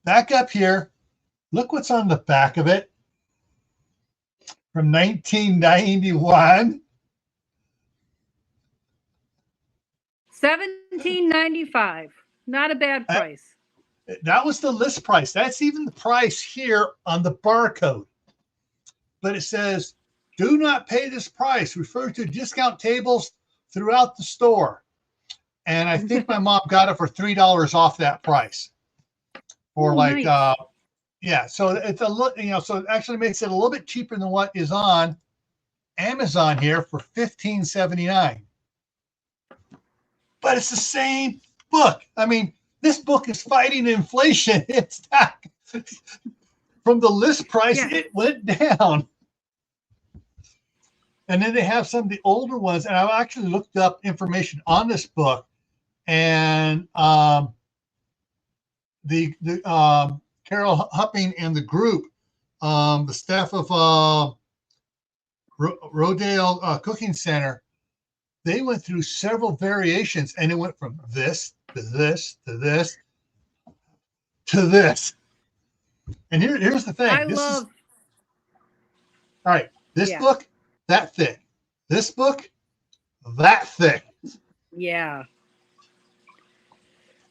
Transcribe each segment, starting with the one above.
back up here. Look what's on the back of it. From 1991. $17.95. Not a bad price. That was the list price. That's even the price here on the barcode. But it says, do not pay this price. Refer to discount tables throughout the store. And I think my mom got it for $3 off that price. Or like, nice. Yeah. So it's a look, so it actually makes it a little bit cheaper than what is on Amazon here for $15.79. But it's the same book. I mean, this book is fighting inflation. It's not, from the list price, It went down. And then they have some of the older ones. And I actually looked up information on this book. And the Carol Hupping and the group, the staff of Rodale Cooking Center, they went through several variations, and it went from this to this to this to this. And here's the thing. All right. This book, that thick. This book, that thick. Yeah.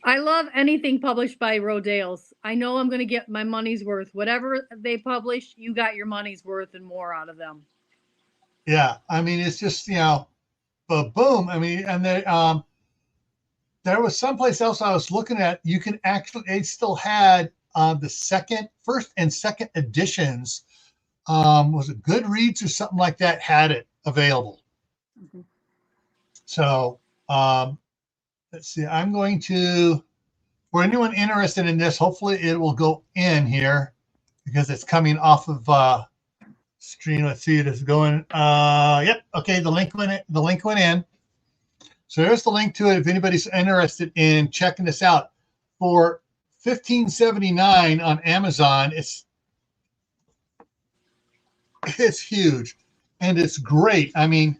I love anything published by Rodale's. I know I'm going to get my money's worth. Whatever they publish, you got your money's worth and more out of them. Yeah. I mean, it's just, boom. I mean, and there was someplace else I was looking at. You can actually, they still had the first and second editions. Was it Goodreads or something like that had it available. Mm-hmm. So, let's see. I'm going to, for anyone interested in this, hopefully it will go in here because it's coming off of screen. Let's see, it is going. Yep. Okay. The link went in. So there's the link to it. If anybody's interested in checking this out for $15.79 on Amazon, it's huge and it's great. I mean,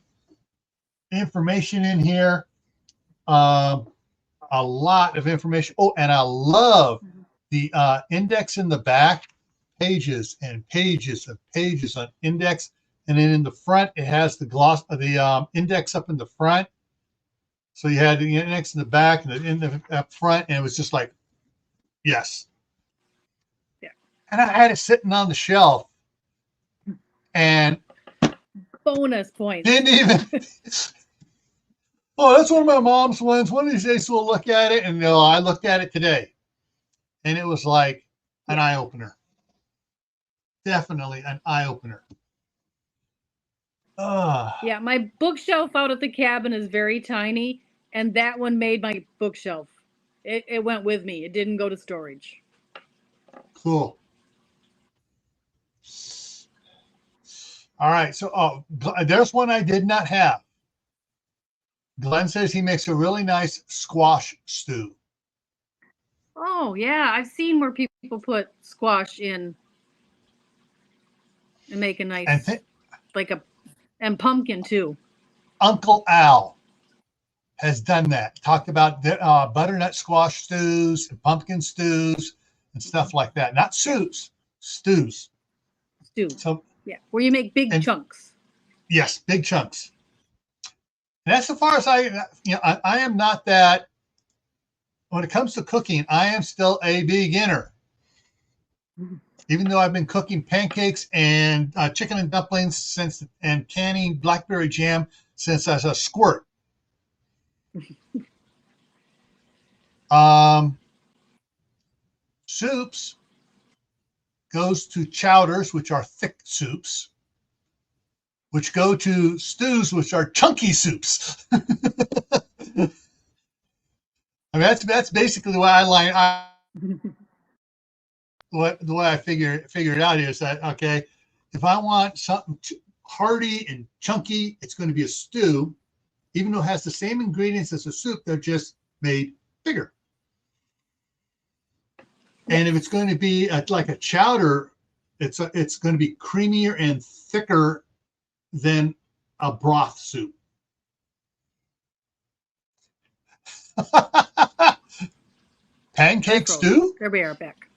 information in here. A lot of information. Oh, and I love the index in the back, pages and pages and pages on index, and then in the front it has the gloss of the index up in the front. So you had the index in the back and in the up front, and it was just like, yes. Yeah. And I had it sitting on the shelf, and bonus points. Didn't even. Oh, that's one of my mom's ones. One of these days we'll look at it. And I looked at it today. And it was like an eye-opener. Definitely an eye-opener. Yeah, my bookshelf out at the cabin is very tiny. And that one made my bookshelf. It went with me. It didn't go to storage. Cool. All right. So there's one I did not have. Glenn says he makes a really nice squash stew. Oh, yeah. I've seen where people put squash in and make a nice, and pumpkin too. Uncle Al has done that. Talked about butternut squash stews and pumpkin stews and stuff like that. Not soups, stews. So, yeah, where you make big chunks. Yes, big chunks. And that's as far as I am not that, when it comes to cooking, I am still a beginner. Even though I've been cooking pancakes and chicken and dumplings and canning blackberry jam since I was a squirt. Soups goes to chowders, which are thick soups, which go to stews, which are chunky soups. I mean, that's basically the way the way I figure it out is that, okay, if I want something hearty and chunky, it's going to be a stew, even though it has the same ingredients as a soup, they're just made bigger. And if it's going to be like a chowder, it's going to be creamier and thicker than a broth soup. Pancake stew? There we are back.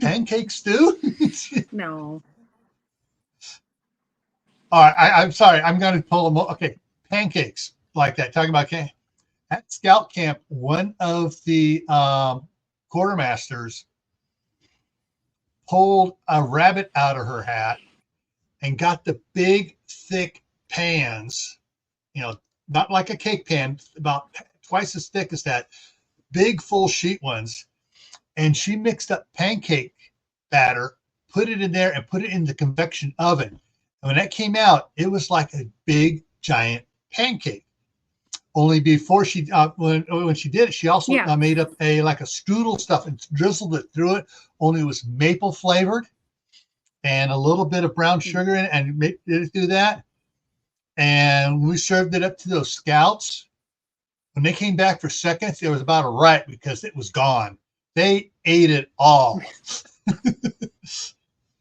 Pancake stew? No. All right, I'm sorry. I'm going to pull them. Okay, pancakes like that. Talking about at Scout Camp, one of the quartermasters pulled a rabbit out of her hat and got the big, thick pans, not like a cake pan, about twice as thick as that, big, full sheet ones. And she mixed up pancake batter, put it in there, and put it in the convection oven. And when that came out, it was like a big, giant pancake. Only before she, when she did it, she also made up a strudel stuff and drizzled it through it. Only it was maple flavored and a little bit of brown sugar in it, and did it through that. And we served it up to those scouts. When they came back for seconds, there was about a riot because it was gone. They ate it all.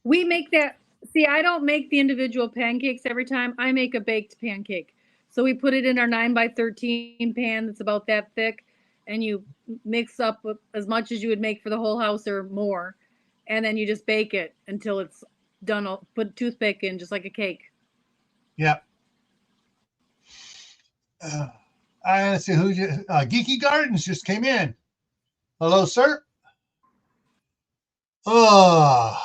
We make that. See, I don't make the individual pancakes every time. I make a baked pancake. So we put it in our 9x13 pan that's about that thick, and you mix up as much as you would make for the whole house or more, and then you just bake it until it's done. Put a toothpick in, just like a cake. Yeah. I see who Geeky Gardens just came in. Hello, sir. Oh.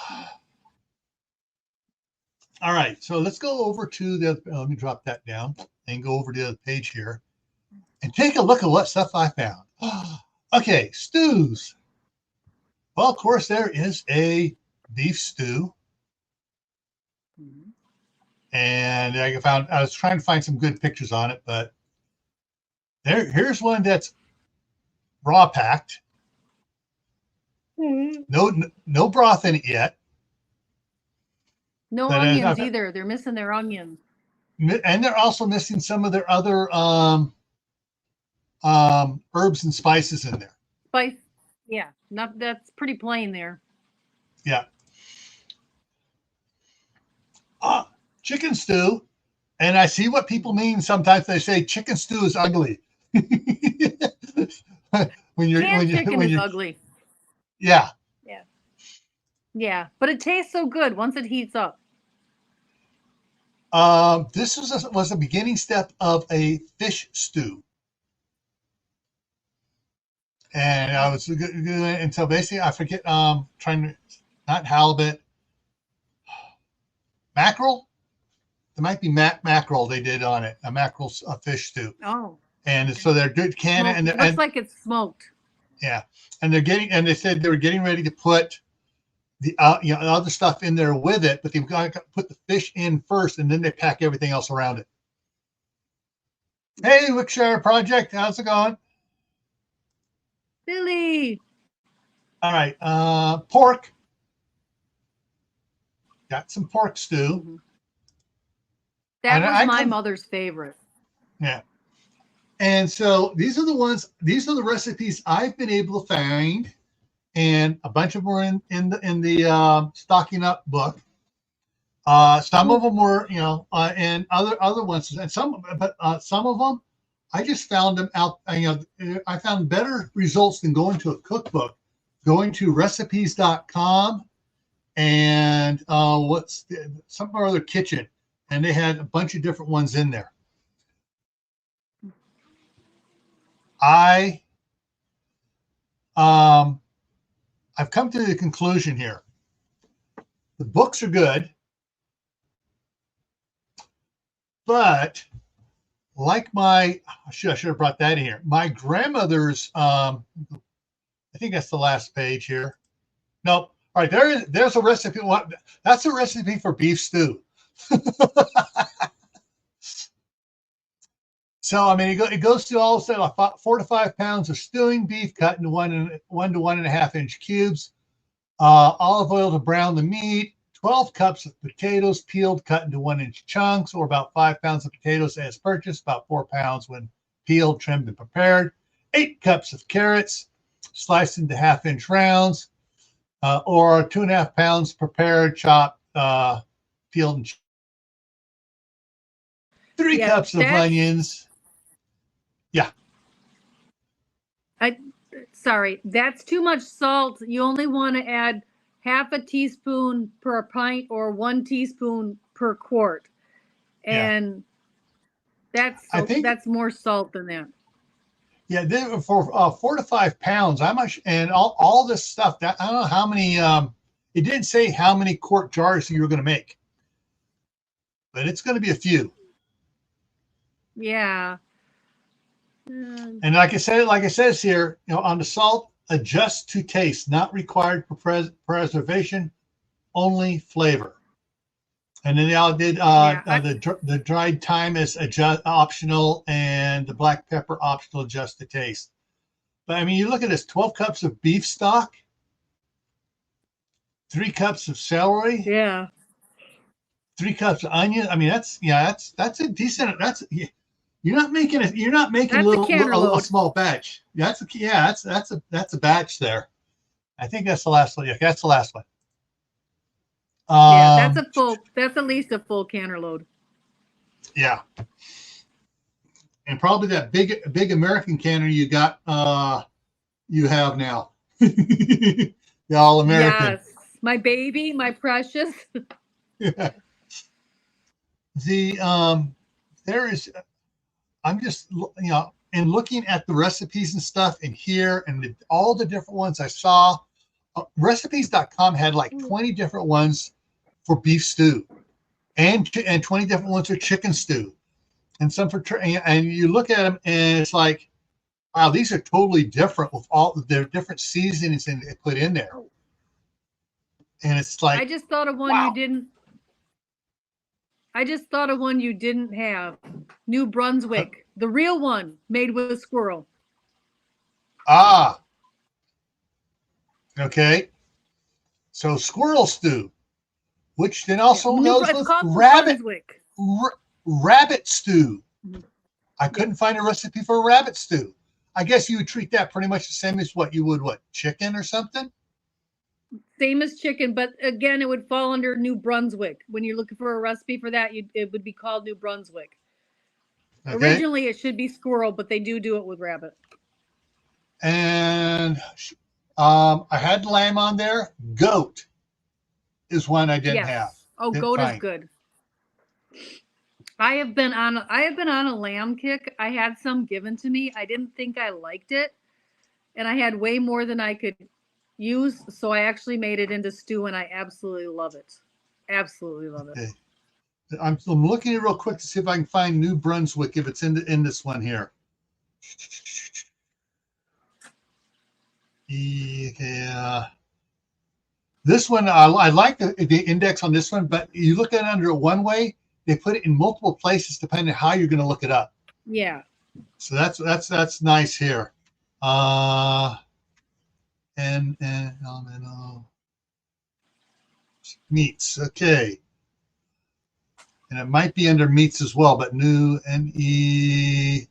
All right, so let's go over to the. Let me drop that down and go over to the other page here, and take a look at what stuff I found. Okay, stews. Well, of course, there is a beef stew, and I was trying to find some good pictures on it, but here's one that's raw packed. No broth in it yet. No onions either. They're missing their onions. And they're also missing some of their other herbs and spices in there. Spice, yeah. That's pretty plain there. Yeah. Chicken stew. And I see what people mean. Sometimes they say chicken stew is ugly. Chicken is ugly. Yeah. Yeah, but it tastes so good once it heats up. This was a beginning step of a fish stew. And I was doing it until basically I forget, not halibut, mackerel. There might be mackerel they did on it, a mackerel fish stew. Oh. And so they're good canning. And it looks like it's smoked. Yeah. And they said they were getting ready to put the other stuff in there with it, but they've got to put the fish in first, and then they pack everything else around it. Hey, Wickshire Project, how's it going? Billy. All right, pork. Got some pork stew. Mm-hmm. That was my mother's favorite. Yeah. And so these are the recipes I've been able to find. And a bunch of them were in the stocking up book. Some of them were, and other ones, and some of them, I just found them out. I found better results than going to a cookbook, going to recipes.com and some other kitchen, and they had a bunch of different ones in there. I've come to the conclusion here. The books are good, but like I should have brought that in here. My grandmother's, I think that's the last page here. Nope. All right, there's a recipe. That's a recipe for beef stew. So, I mean, it goes through all about 4 to 5 pounds of stewing beef cut into 1 to 1.5 inch cubes, olive oil to brown the meat, 12 cups of potatoes peeled, cut into 1 inch chunks, or about 5 pounds of potatoes as purchased, about 4 pounds when peeled, trimmed, and prepared, 8 cups of carrots sliced into 1/2 inch rounds, or 2.5 pounds prepared, chopped, peeled, and 3 cups of onions. Yeah. Sorry, that's too much salt. You only want to add half a teaspoon per pint or 1 teaspoon per quart. And I think that's more salt than that. Yeah, for 4 to 5 pounds, and all this stuff. That I don't know how many. It didn't say how many quart jars you were going to make, but it's going to be a few. Yeah. And like it says here, on the salt, adjust to taste, not required for preservation, only flavor. And then they did the dried thyme is optional, and the black pepper optional, adjust to taste. But I mean, you look at this: 12 cups of beef stock, 3 cups of celery, 3 cups of onion. I mean, that's a decent. You're not making a small batch. That's a batch there. I think that's the last one. Yeah, that's the last one. Yeah, that's at least a full canner load. Yeah. And probably that big American canner you got you have now. The all American. Yes. My baby, my precious. Yeah. I'm just in looking at the recipes and stuff in here and all the different ones I saw, recipes.com had like 20 different ones for beef stew and 20 different ones for chicken stew and some for and you look at them and it's like, wow, these are totally different with all their different seasonings and they put in there. And it's like, I just thought of one you didn't have. New Brunswick, the real one made with squirrel. Okay. So squirrel stew, which then also goes with rabbit stew. I couldn't find a recipe for a rabbit stew. I guess you would treat that pretty much the same as what you would, chicken or something? Same as chicken, but again, it would fall under New Brunswick. When you're looking for a recipe for that, it would be called New Brunswick. Okay. Originally, it should be squirrel, but they do it with rabbit. And I had lamb on there. Goat is one I didn't have. Oh, goat is good. I have been on a lamb kick. I had some given to me. I didn't think I liked it, and I had way more than I could use, so I actually made it into stew, and I absolutely love it. Absolutely love it. Okay. I'm looking at it real quick to see if I can find New Brunswick if it's in this one here. Yeah. This one, I like the index on this one, but you look at it under one way, they put it in multiple places depending on how you're going to look it up. Yeah. So that's nice here. And meats, okay. And it might be under meats as well, but new NE.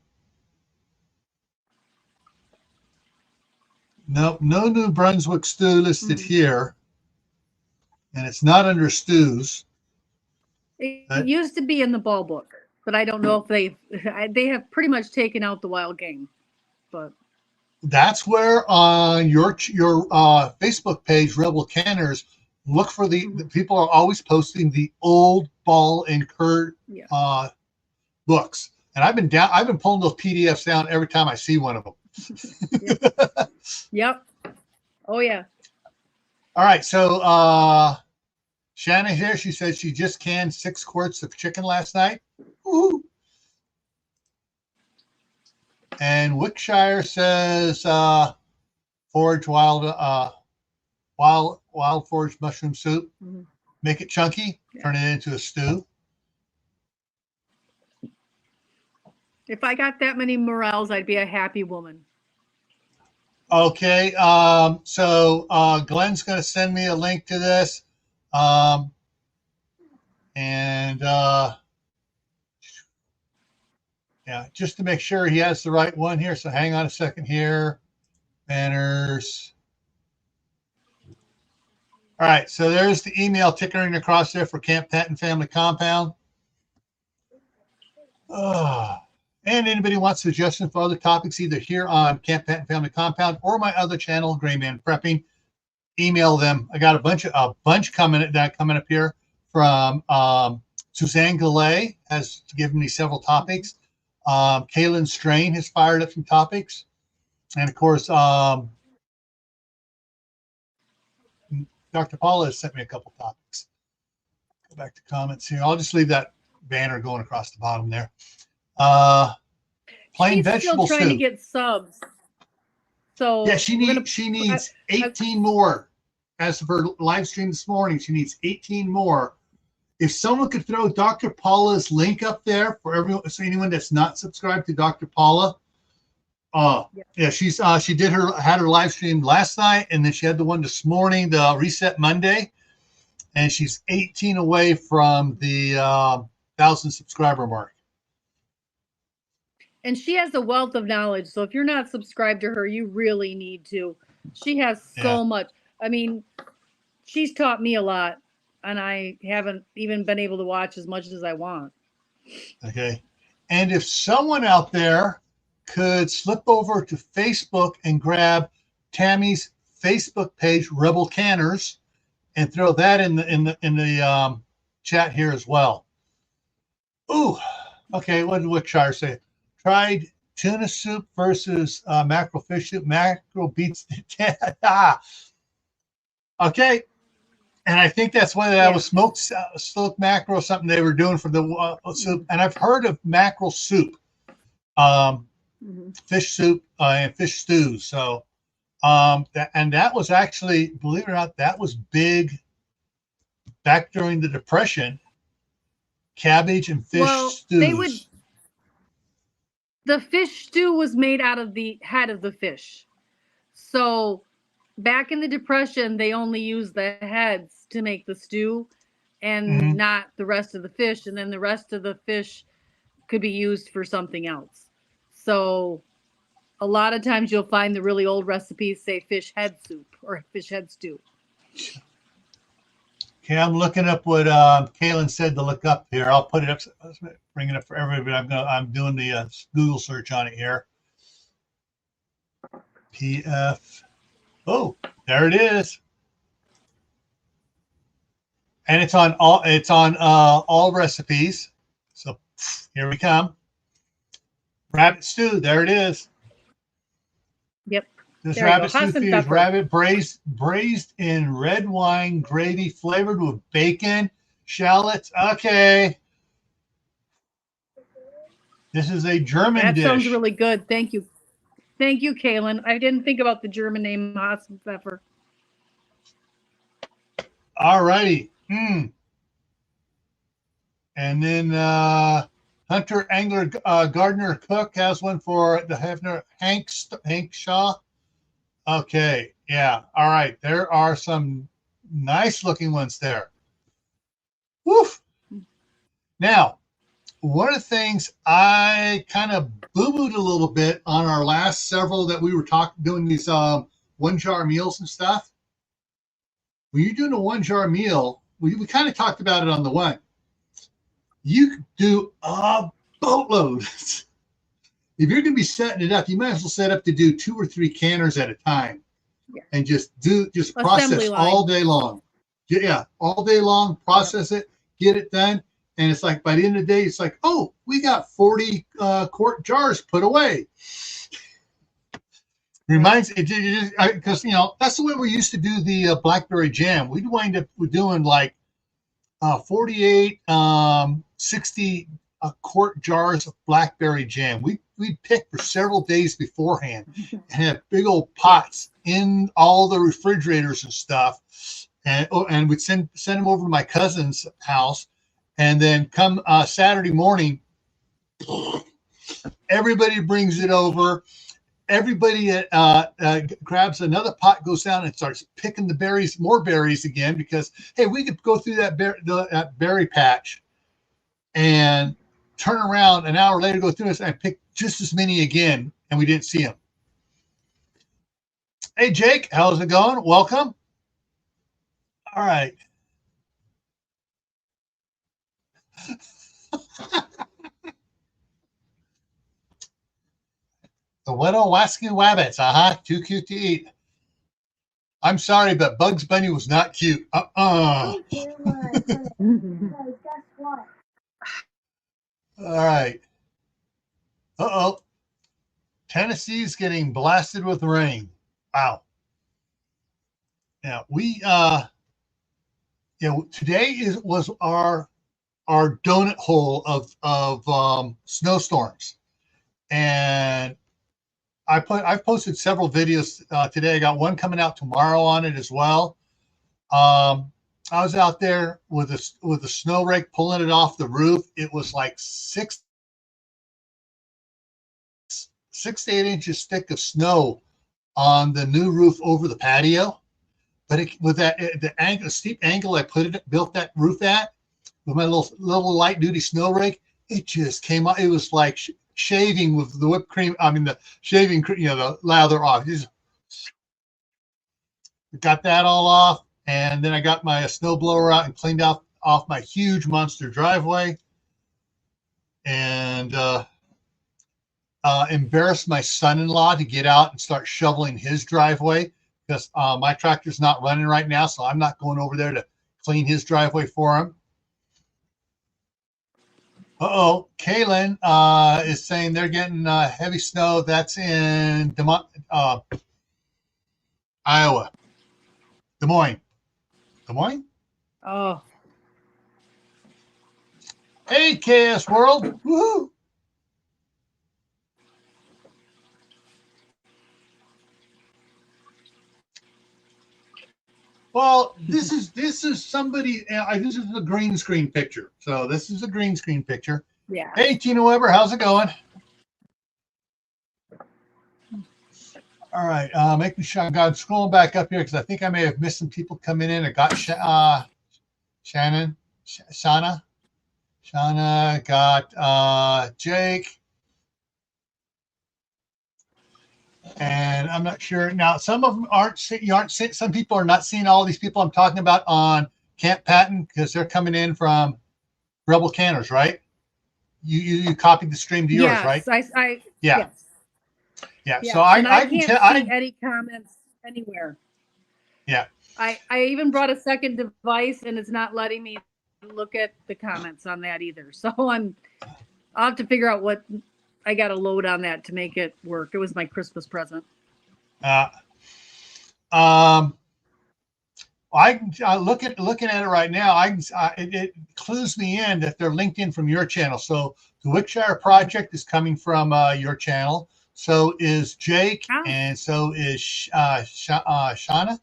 Nope, no New Brunswick stew listed here. And it's not under stews. It used to be in the ball book, but I don't know if they have pretty much taken out the wild game. But that's where on your Facebook page, Rebel Canners, look for the people are always posting the old ball and curd books. And I've been pulling those PDFs down every time I see one of them. Yep. Oh yeah. All right. So Shannon here, she said she just canned 6 quarts of chicken last night. Woo. And Wickshire says forage wild forage mushroom soup. Mm-hmm. Make it chunky, turn it into a stew. If I got that many morels, I'd be a happy woman. Okay, so Glenn's going to send me a link to this. Just to make sure he has the right one here. So hang on a second here. Banners. All right, so there's the email tickering across there for Camp Patton Family Compound. And anybody wants suggestions for other topics, either here on Camp Patton Family Compound or my other channel, Gray Man Prepping, email them. I got a bunch coming up here from Suzanne Goulet has given me several topics. Kaylin Strain has fired up some topics, and of course, Dr. Paula has sent me a couple topics. Go back to comments here. I'll just leave that banner going across the bottom there. Plain She's vegetable still trying soup. to get subs. So yeah, she needs 18 more. As of her live stream this morning, she needs 18 more. If someone could throw Dr. Paula's link up there for everyone, so anyone that's not subscribed to Dr. Paula, yeah, she had her live stream last night, and then she had the one this morning, the Reset Monday, and she's 18 away from the 1,000 subscriber mark. And she has a wealth of knowledge. So if you're not subscribed to her, you really need to. She has so much. I mean, she's taught me a lot, and I haven't even been able to watch as much as I want. Okay. And if someone out there could slip over to Facebook and grab Tammy's Facebook page, Rebel Canners, and throw that in the chat here as well. Ooh, okay. What did Wickshire say? Tried tuna soup versus mackerel fish soup. Mackerel beats the okay. And I think that's why that was smoked mackerel or something they were doing for the soup. And I've heard of mackerel soup, fish soup, and fish stews. So, that was actually, believe it or not, that was big back during the Depression. Cabbage and fish stews. The fish stew was made out of the head of the fish. So back in the Depression, they only used the heads to make the stew and not the rest of the fish. And then the rest of the fish could be used for something else. So a lot of times you'll find the really old recipes say fish head soup or fish head stew. Okay, I'm looking up what Kaylin said to look up here. I'll put it up, bring it up for everybody. I'm doing the Google search on it here. PF. Oh, there it is. And it's on all recipes. So here we come. Rabbit stew. There it is. Yep. This rabbit stew is rabbit braised in red wine gravy flavored with bacon, shallots. Okay. This is a German dish. That sounds really good. Thank you. Thank you, Kaylin. I didn't think about the German name Hassenpfeffer. All righty. And then Hunter Angler Gardner Cook has one for the Hefner Hank Shaw. Okay, yeah, all right. There are some nice looking ones there. Woof. Now, one of the things I kind of boo-booed a little bit on our last several that we were doing these one jar meals and stuff. When you're doing a one jar meal, we kind of talked about it on the one. You could do a boatload. If you're going to be setting it up, you might as well set up to do 2 or 3 canners at a time, and just process all day long. Yeah, all day long, process it, get it done, and it's like by the end of the day, it's like, oh, we got 40 quart jars put away. Reminds it because that's the way we used to do the blackberry jam. We'd wind up doing like 48, 60 quart jars of blackberry jam. We'd pick for several days beforehand and have big old pots in all the refrigerators and stuff, and we'd send them over to my cousin's house, and then come Saturday morning, everybody brings it over. Everybody grabs another pot, goes down and starts picking the berries, more berries again, because, hey, we could go through that berry patch and turn around an hour later, go through this and pick just as many again, and we didn't see them. Hey, Jake, how's it going? Welcome. All right. The Widow Wasky Wabbits, too cute to eat. I'm sorry, but Bugs Bunny was not cute. All right. Uh-oh. Tennessee's getting blasted with rain. Wow. Yeah, today was our donut hole of snowstorms, and I've posted several videos today. I got one coming out tomorrow on it as well. I was out there with a snow rake pulling it off the roof. It was like 6 to 8 inches thick of snow on the new roof over the patio. But with the steep angle I built that roof at with my little light duty snow rake, it just came out. It was like shaving with the whipped cream. I mean, the shaving, the lather off. Just got that all off, and then I got my snowblower out and cleaned off my huge monster driveway, and embarrassed my son-in-law to get out and start shoveling his driveway because my tractor's not running right now, so I'm not going over there to clean his driveway for him. Uh-oh, Kaylin is saying they're getting heavy snow. That's in Iowa. Des Moines. Oh. Hey, KS World. Woohoo. Well, this is somebody. This is a green screen picture. So this is a green screen picture. Yeah. Hey, Tina Weber, how's it going? All right, making sure I'm scrolling back up here because I think I may have missed some people coming in. I got Shauna, got Jake, and I'm not sure now. Some of them some people are not seeing all these people I'm talking about on Camp Patton because they're coming in from Rebel Canners, right? You copied the stream to yours, right? Yes. Yeah, so I can't can see any comments anywhere. Yeah. I even brought a second device and it's not letting me look at the comments on that either. So I'll have to figure out what I got to load on that to make it work. It was my Christmas present. Looking at it right now, it clues me in that they're linked in from your channel. So the Wickshire project is coming from your channel. So is Jake, and so is Shauna.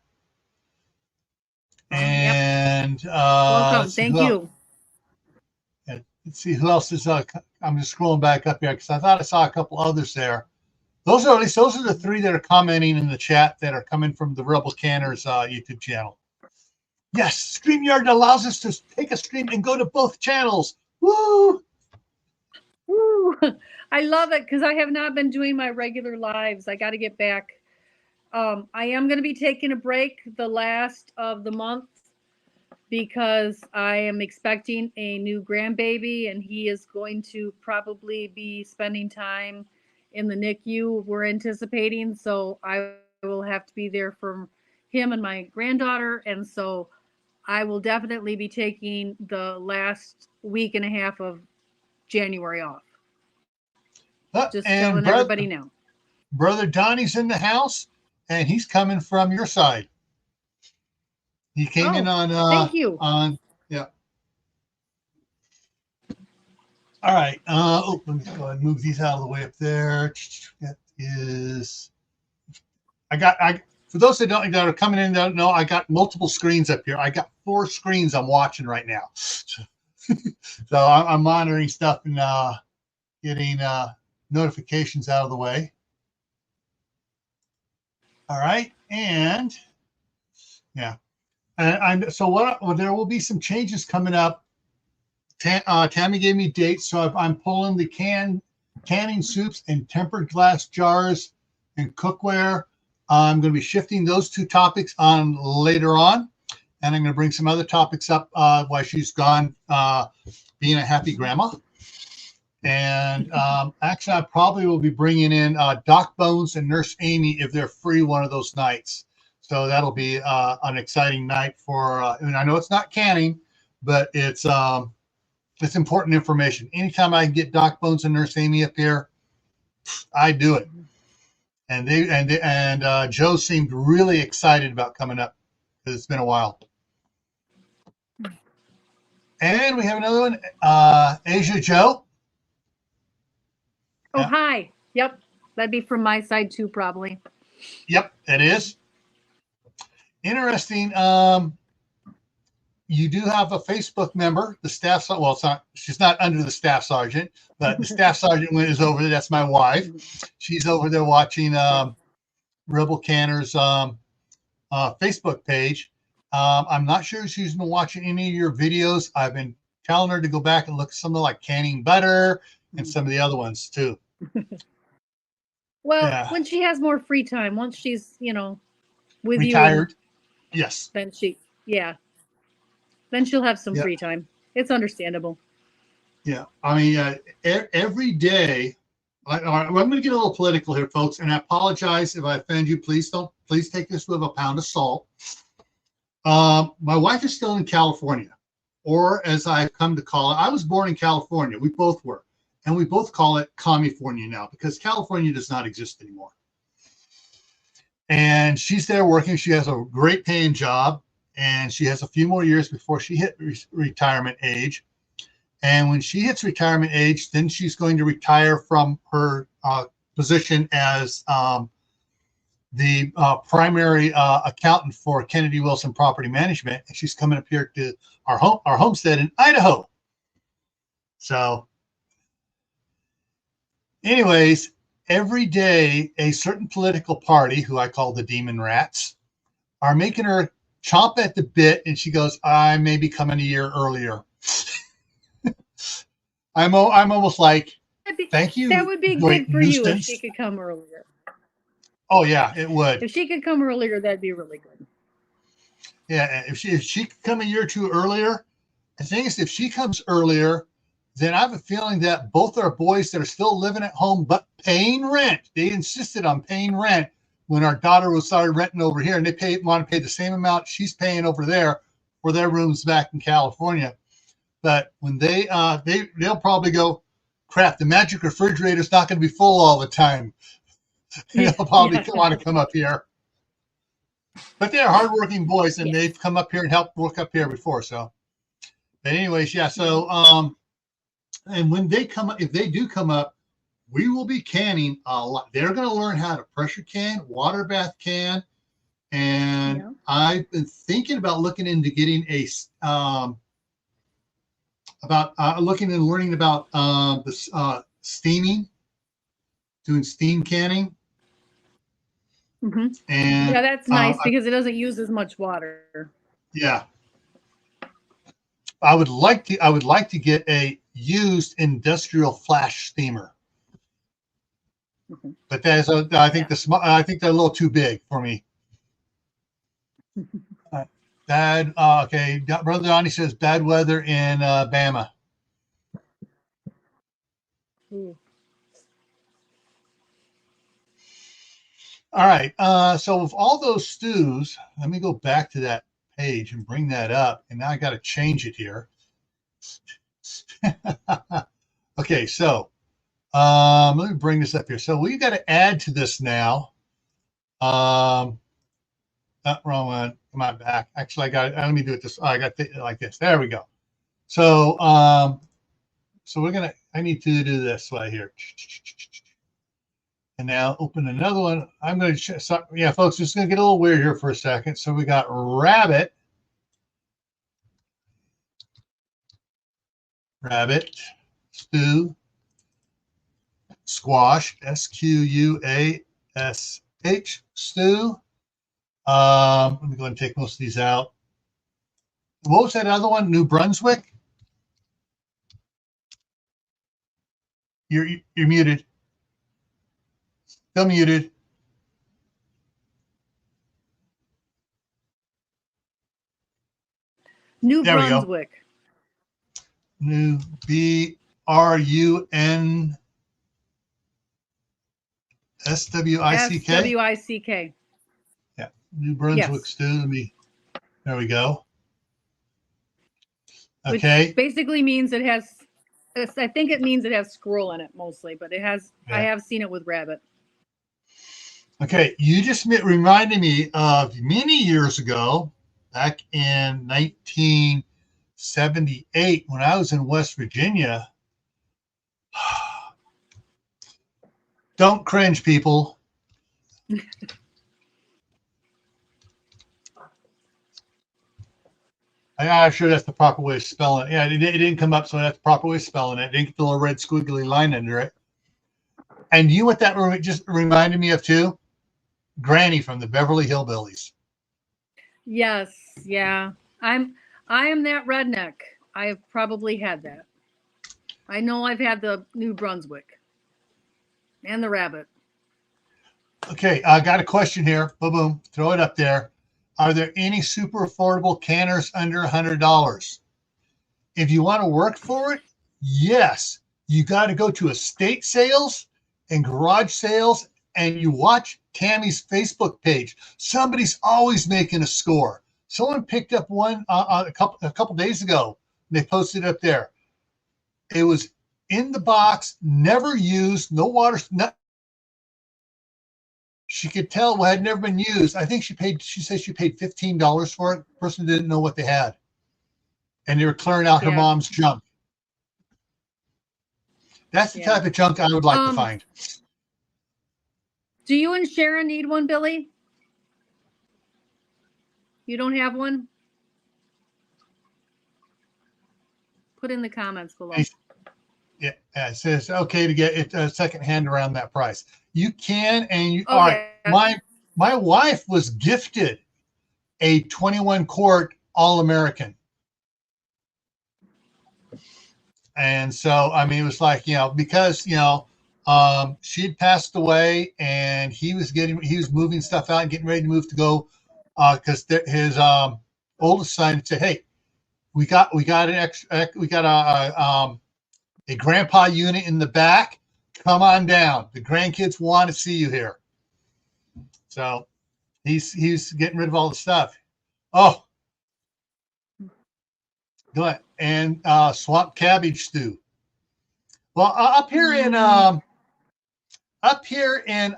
And welcome. Thank you. Let's see who else is. I'm just scrolling back up here because I thought I saw a couple others there. Those are the three that are commenting in the chat that are coming from the Rebel Canners YouTube channel. Yes, StreamYard allows us to take a stream and go to both channels. Woo! Woo! I love it because I have not been doing my regular lives. I got to get back. I am going to be taking a break the last of the month because I am expecting a new grandbaby and he is going to probably be spending time in the NICU we're anticipating. So I will have to be there for him and my granddaughter. And so I will definitely be taking the last week and a half of January off. Just telling everybody now. Brother Donnie's in the house, and he's coming from your side. He came in on. Thank you. Yeah. All right. Let me go ahead and move these out of the way up there. That is. For those that are coming in, don't know, I got multiple screens up here. I got 4 screens I'm watching right now. So I'm monitoring stuff and getting notifications out of the way. All right, and yeah, and so there will be some changes coming up. Tammy gave me dates, so I'm pulling the canning soups and tempered glass jars and cookware. I'm going to be shifting those 2 topics on later on, and I'm going to bring some other topics up while she's gone, being a happy grandma. And actually, I probably will be bringing in Doc Bones and Nurse Amy if they're free one of those nights. So that'll be an exciting night for. And I know it's not canning, but it's important information. Anytime I can get Doc Bones and Nurse Amy up here, I do it. And Joe seemed really excited about coming up because it's been a while. And we have another one, Asia Joe. Oh, yeah. Hi. Yep. That'd be from my side too, probably. Yep, it is. Interesting. You do have a Facebook member, the staff. Well, it's not. She's not under the staff sergeant, but the staff sergeant is over there. That's my wife. She's over there watching Rebel Canner's Facebook page. I'm not sure she's been watching any of your videos. I've been telling her to go back and look at something like canning butter and some of the other ones too. Well, when she has more free time, once she's, with retired, you, yes. Then then she'll have some free time. It's understandable. Yeah, I mean, every day. I'm going to get a little political here, folks, and I apologize if I offend you. Please take this with a pound of salt. My wife is still in California, or as I've come to call it, I was born in California. We both were. And we both call it Commifornia now because California does not exist anymore. And she's there working. She has a great paying job, and she has a few more years before she hit retirement age. And when she hits retirement age, then she's going to retire from her position as the primary accountant for Kennedy Wilson Property Management. And she's coming up here to our homestead in Idaho. So anyways, every day, a certain political party, who I call the Demon Rats, are making her chomp at the bit, and she goes, I may be coming a year earlier. I'm almost like, thank you. That would be good for you if she could come earlier. Oh, yeah, it would. If she could come earlier, that'd be really good. Yeah, if she could come a year or two earlier, the thing is, if she comes earlier, then I have a feeling that both our boys that are still living at home but paying rent, they insisted on paying rent when our daughter started renting over here, and they want to pay the same amount she's paying over there for their rooms back in California. But when they'll probably go, crap, the magic refrigerator's not going to be full all the time. They'll probably want to come up here. But they're hardworking boys, and they've come up here and helped work up here before. So, but anyways, so and when they come up, if they do come up, we will be canning a lot. They're going to learn how to pressure can, water bath can, and I've been thinking about looking into getting looking and learning about the steaming, doing steam canning. Mm-hmm. And that's nice because it doesn't use as much water. Yeah, I would like to get a used industrial flash steamer, but that is I think they're a little too big for me. Bad. Okay, Brother Donnie says bad weather in Bama. All right. So with all those stews, let me go back to that page and bring that up. And now I got to change it here. Okay. So let me bring this up here. So we got to add to this now. Not wrong one. Come on back. Actually, let me do it this. I got it like this. There we go. So, I need to do this right here. And now open another one. I'm going to, folks, it's going to get a little weird here for a second. So we got rabbit, stew, squash, SQUASH, stew. Let me go ahead and take most of these out. What was that other one? New Brunswick? You're muted. Still muted. New Brunswick. New BRUNSWICK. SWICK. Yeah, New Brunswick Yes. stew. There we go. Which Okay. basically means it has, I think it means it has squirrel in it mostly, but it has, I have seen it with rabbit. Okay. You just reminded me of many years ago, back in 1978, when I was in West Virginia. Don't cringe, people. I'm sure that's the proper way of spelling it. Yeah, it didn't come up, so that's the proper way of spelling it. It didn't get the little red squiggly line under it. And you know what that just reminded me of too? Granny from the Beverly Hillbillies. Yes, yeah. I am that redneck. I've probably had that. I know I've had the New Brunswick and the rabbit. Okay, I got a question here. Boom, boom. Throw it up there. Are there any super affordable canners under $100? If you want to work for it, yes. You got to go to estate sales and garage sales, and you watch Tammy's Facebook page. Somebody's always making a score. Someone picked up one a couple days ago. And they posted it up there. It was in the box, never used, no water. She could tell it had never been used. I think she said she paid $15 for it. The person didn't know what they had. And they were clearing out her mom's junk. That's the type of junk I would like to find. Do you and Sharon need one, Billy? You don't have one? Put in the comments below. Yeah, it says okay to get it secondhand around that price. You can, and you. Okay. All right, my wife was gifted a 21 quart All-American. And so, I mean, it was like, because, she had passed away and he was moving stuff out and getting ready to move to go, because his oldest son said, hey, we got a grandpa unit in the back. Come on down. The grandkids want to see you here. So he's getting rid of all the stuff. Oh, go ahead. And swamp cabbage stew. Well, up here in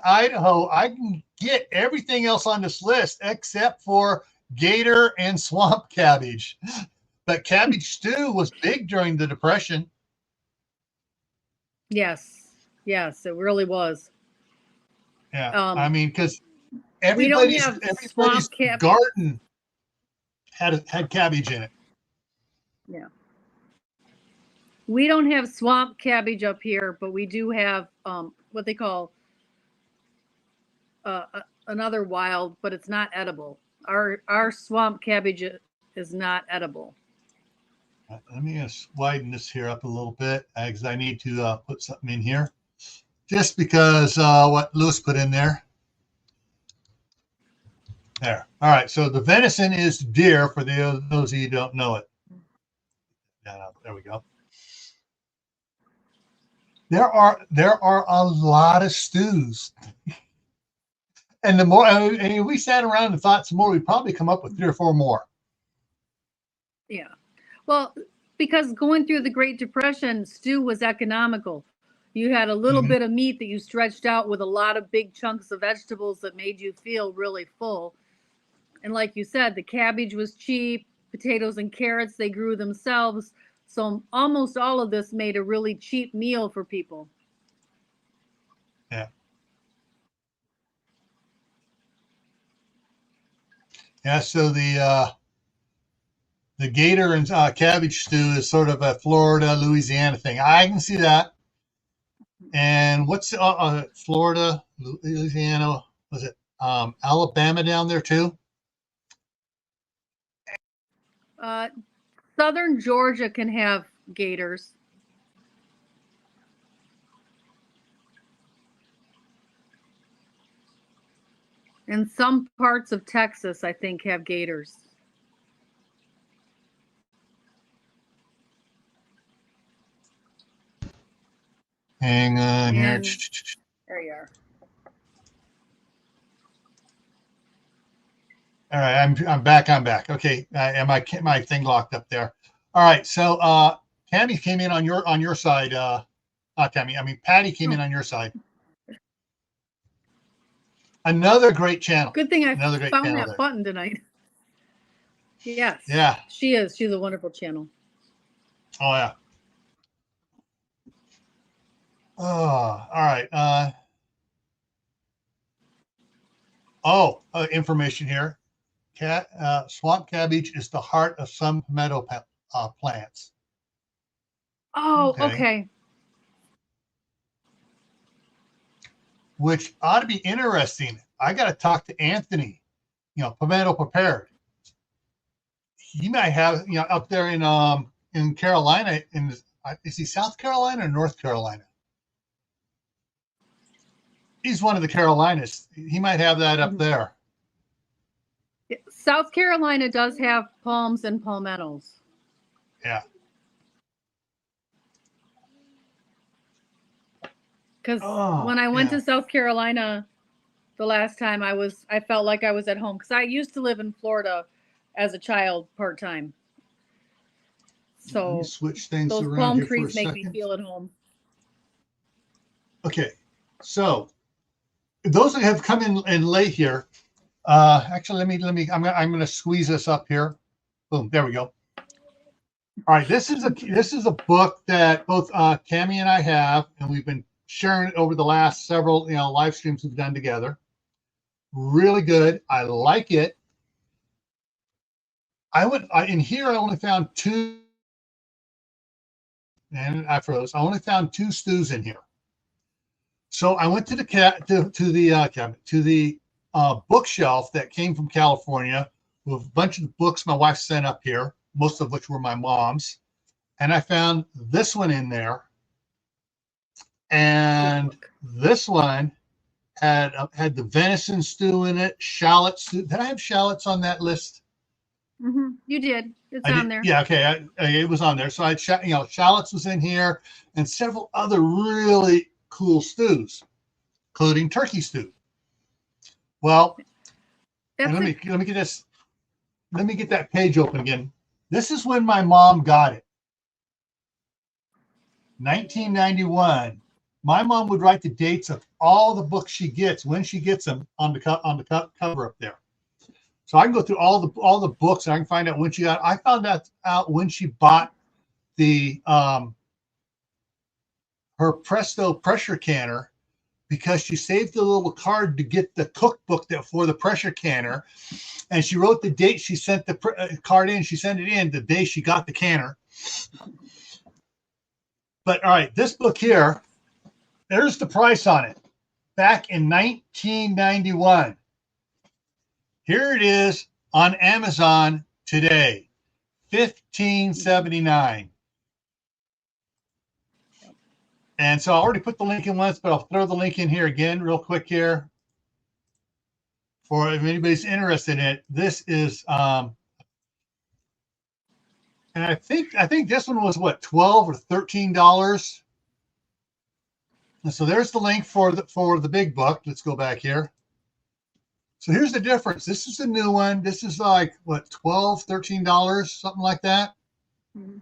Idaho, I can get everything else on this list except for gator and swamp cabbage. But cabbage stew was big during the Depression. Yes, it really was. Yeah, I mean, because everybody's garden had cabbage in it. Yeah. We don't have swamp cabbage up here, but we do have what they call another wild, but it's not edible. Our swamp cabbage is not edible. Let me just widen this here up a little bit because I need to put something in here. Just because what Lewis put in there. There. All right. So the venison is deer for those of you who don't know it. There we go. There are a lot of stews. And the more, and we sat around and thought some more, we'd probably come up with 3 or 4 more. Yeah. Well, because going through the Great Depression, stew was economical. You had a little bit of meat that you stretched out with a lot of big chunks of vegetables that made you feel really full. And like you said, the cabbage was cheap, potatoes and carrots, they grew themselves. So almost all of this made a really cheap meal for people. Yeah. Yeah, so the gator and cabbage stew is sort of a Florida, Louisiana thing. I can see that. And what's Florida, Louisiana? Was it Alabama down there too? Southern Georgia can have gators. And some parts of Texas, I think, have gators. Hang on here. There you are. All right, I'm back. I'm back. Okay, and my thing locked up there. All right, so Tammy came in on your side. Not Tammy. I mean Patty came in on your side. Another great channel. Good thing I Another great found channel that there. button tonight. Yes. Yeah. She is. She's a wonderful channel. Oh yeah. Oh, all right. Information here. Swamp cabbage is the heart of some pimento plants. Oh, okay. Which ought to be interesting. I got to talk to Anthony, Pimento Prepared. He might have, up there in Carolina, is he South Carolina or North Carolina? He's one of the Carolinas. He might have that up there. South Carolina does have palms and palmettos. Yeah. Because when I went to South Carolina the last time, I felt like I was at home. Because I used to live in Florida as a child part-time. So switch things those around palm here trees for a make me second. feel at home. Okay, so those that have come in late here, actually, let me. I'm going to squeeze this up here. Boom, there we go. All right, this is a book that both Cami and I have, and we've been sharing it over the last several live streams we've done together. Really good. I like it. In here. I only found 2, and I froze. I only found 2 stews in here. So I went to the bookshelf that came from California with a bunch of the books my wife sent up here, most of which were my mom's, and I found this one in there. And this one had the venison stew in it, shallot stew. Did I have shallots on that list? Mm-hmm. You did. It's on there. Yeah, okay. It was on there. So I had, shallots was in here, and several other really cool stews, including turkey stew. Well, and let me get this. Let me get that page open again. This is when my mom got it. 1991. My mom would write the dates of all the books she gets when she gets them on the cover up there. So I can go through all the books and I can find out when she got. I found out when she bought the her Presto pressure canner, because she saved the little card to get the cookbook for the pressure canner, and she wrote the date she sent the card in. She sent it in the day she got the canner. But all right, this book here, there's the price on it. Back in 1991. Here it is on Amazon today, $15.79. And so I already put the link in once, but I'll throw the link in here again real quick here. For if anybody's interested in it, this is and I think this one was what, $12 or $13. And so there's the link for the big book. Let's go back here. So here's the difference. This is the new one. This is like what, $12, $13, something like that. Mm-hmm.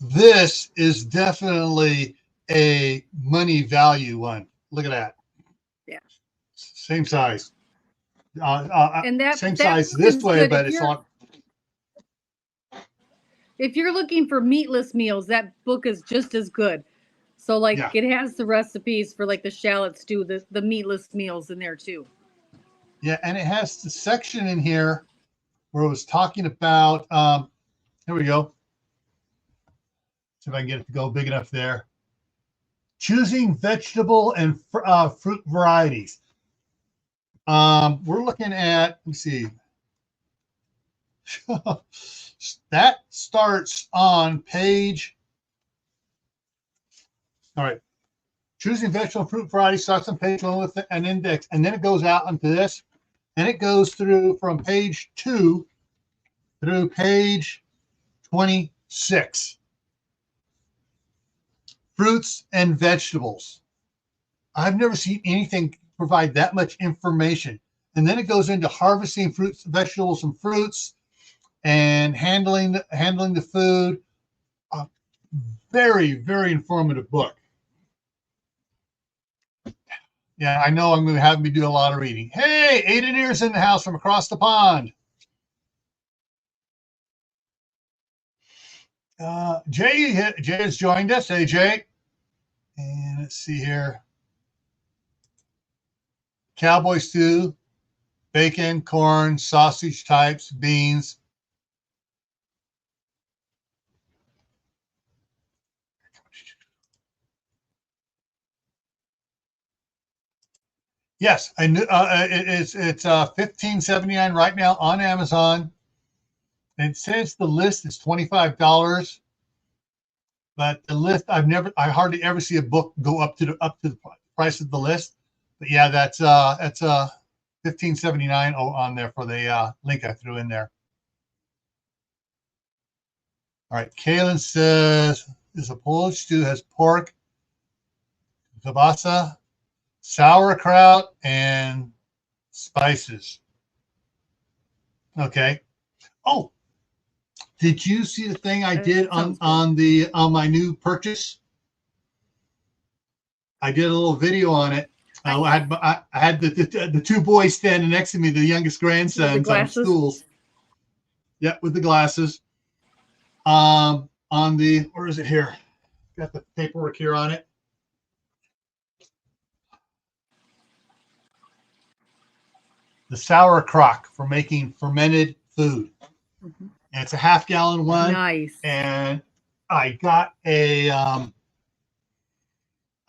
This is definitely a money value one. Look at that. Yeah. Same size. And same size this way, but it's on. If you're looking for meatless meals, that book is just as good. So it has the recipes for like the shallot stew, the meatless meals in there too. Yeah, and it has the section in here where it was talking about, here we go. See if I can get it to go big enough there. Choosing vegetable and fruit varieties. We're looking at, let me see. That starts on page, all right. Choosing vegetable and fruit varieties starts on page 1 with an index, and then it goes out into this, and it goes through from page 2 through page 26. Fruits and vegetables. I've never seen anything provide that much information. And then it goes into harvesting fruits, vegetables, and fruits, and handling the food. A very, very informative book. Yeah, I know I'm going to have me do a lot of reading. Hey, Aiden Ears in the house from across the pond. Jay has joined us. Hey, Jay. And let's see here. Cowboy stew, bacon, corn, sausage types, beans. Yes, I knew. It's $15.79 right now on Amazon. It says the list is $25, but the list I hardly ever see a book go up to the price of the list. But yeah, that's $15.79 on there for the link I threw in there. All right, Kaylin says this a Polish stew has pork, kielbasa, sauerkraut, and spices. Okay. Oh, did you see the thing I did on my new purchase? I did a little video on it. I had the two boys standing next to me, the youngest grandsons on stools. Yeah, with the glasses. On the, where is it here? Got the paperwork here on it. The sauerkraut for making fermented food. Mm-hmm. And it's a half-gallon one. Nice. And I got I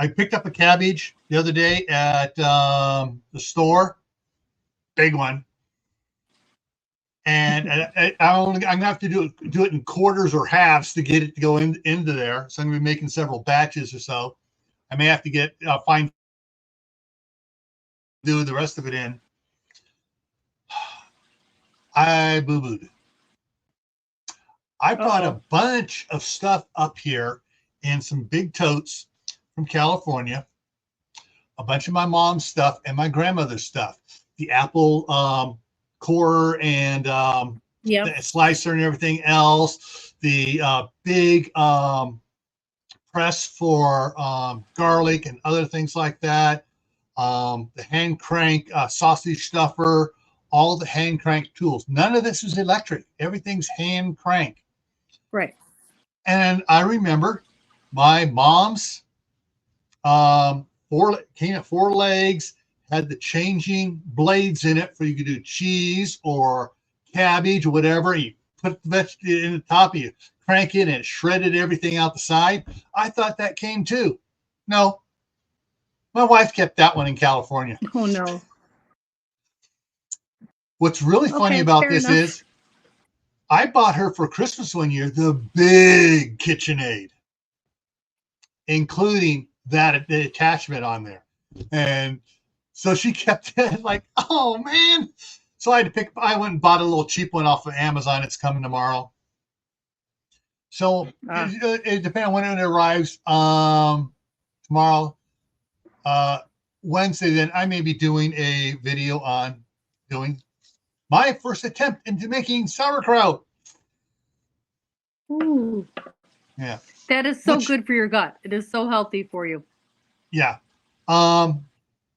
picked up a cabbage the other day at the store, big one. And I'm gonna have to do it in quarters or halves to get it to go into there. So I'm gonna be making several batches or so. I may have to do the rest of it in. I boo-booed. I brought a bunch of stuff up here in some big totes from California, a bunch of my mom's stuff and my grandmother's stuff, the apple core and the slicer and everything else, the big press for garlic and other things like that, the hand crank sausage stuffer, all the hand crank tools. None of this is electric. Everything's hand crank. Right. And I remember my mom's came at 4 legs, had the changing blades in it for you could do cheese or cabbage or whatever. You put the vegetable in the top, you crank it, and it shredded everything out the side. I thought that came too. No. My wife kept that one in California. Oh, no. What's really funny about this is I bought her for Christmas one year the big KitchenAid, including the attachment on there. And so she kept it like, oh, man. So I went and bought a little cheap one off of Amazon. It's coming tomorrow. So it depends on when it arrives. Tomorrow, Wednesday, then I may be doing a video on doing my first attempt into making sauerkraut. Ooh. Yeah. That is so good for your gut. It is so healthy for you. Yeah.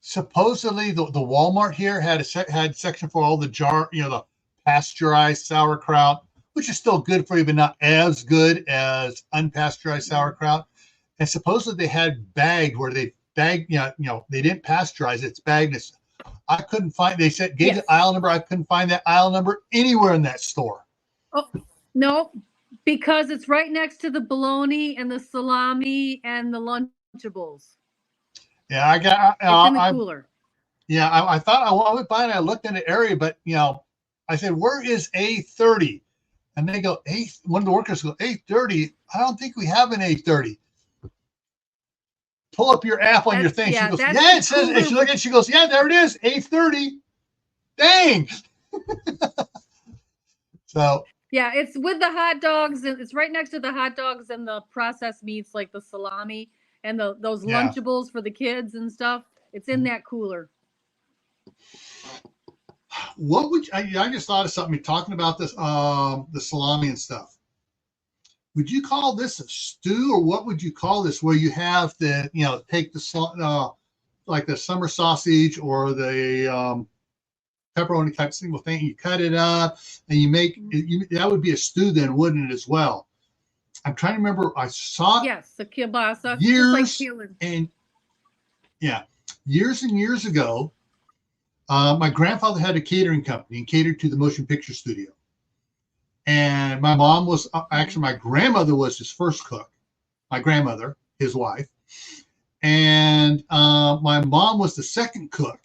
Supposedly the Walmart here had a section for all the the pasteurized sauerkraut, which is still good for you, but not as good as unpasteurized sauerkraut. And supposedly they had bagged where they bagged, they didn't pasteurize it, it's bagged. I couldn't find, they said, gave the aisle number. I couldn't find that aisle number anywhere in that store. Oh, no, because it's right next to the bologna and the salami and the Lunchables. Yeah, I got it's in the cooler. Yeah, I thought I went by and I looked in the area, but I said, where is A30? And they go, one of the workers go, A30? I don't think we have an A30. Pull up your app on your thing. She goes, yeah, it says, and she looked at it, she goes, yeah, there it is, A30. Dang. So. Yeah, it's with the hot dogs, and it's right next to the hot dogs and the processed meats like the salami and those Lunchables for the kids and stuff. It's in that cooler. what would I just thought of something talking about this, the salami and stuff. Would you call this a stew, or what would you call this? Where you have the, take the like the summer sausage or the pepperoni type single thing, you cut it up and you make that would be a stew then, wouldn't it, as well? I'm trying to remember. I saw the kielbasa, years and years ago. My grandfather had a catering company and catered to the motion picture studio. And my mom was actually, my grandmother was his first cook. My grandmother, his wife. And my mom was the second cook.